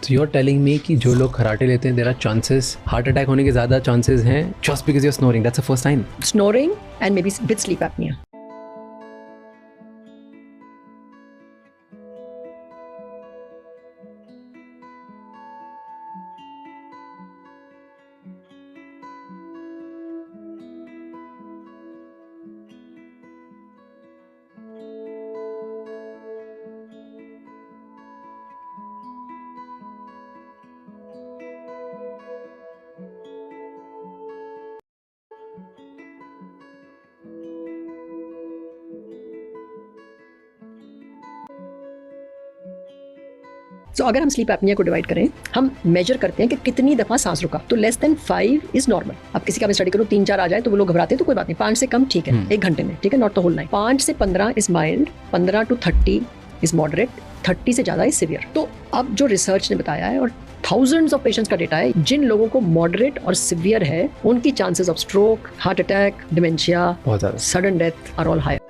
So you're telling me कि जो लोग खराटे लेते हैं, there are chances heart attack होने के ज़्यादा chances हैं just because you're snoring. That's the first sign. Snoring and maybe with sleep apnea. So, अगर हम स्लीप एपनिया को डिवाइड करें, हम मेजर करते हैं कि कितनी दफा सांस रुका, तो लेस देन 5 इज नॉर्मल। अब किसी का मैं स्टडी करूँ 3-4 आ जाए तो वो लोग घबराते हैं, तो कोई बात नहीं, 5 से कम ठीक है, 1 घंटे में, ठीक है, नॉट द होल नाइट। 5 से 15 is mild, 15 to 30 is moderate, 30 से ज्यादा इज सिवियर। तो अब जो रिसर्च ने बताया है और थाउजेंड्स ऑफ पेशेंट्स का डेटा है, जिन लोगों को मॉडरेट और सिवियर है उनकी chances of stroke, heart attack, dementia, बहुत ज़्यादा sudden death are all higher.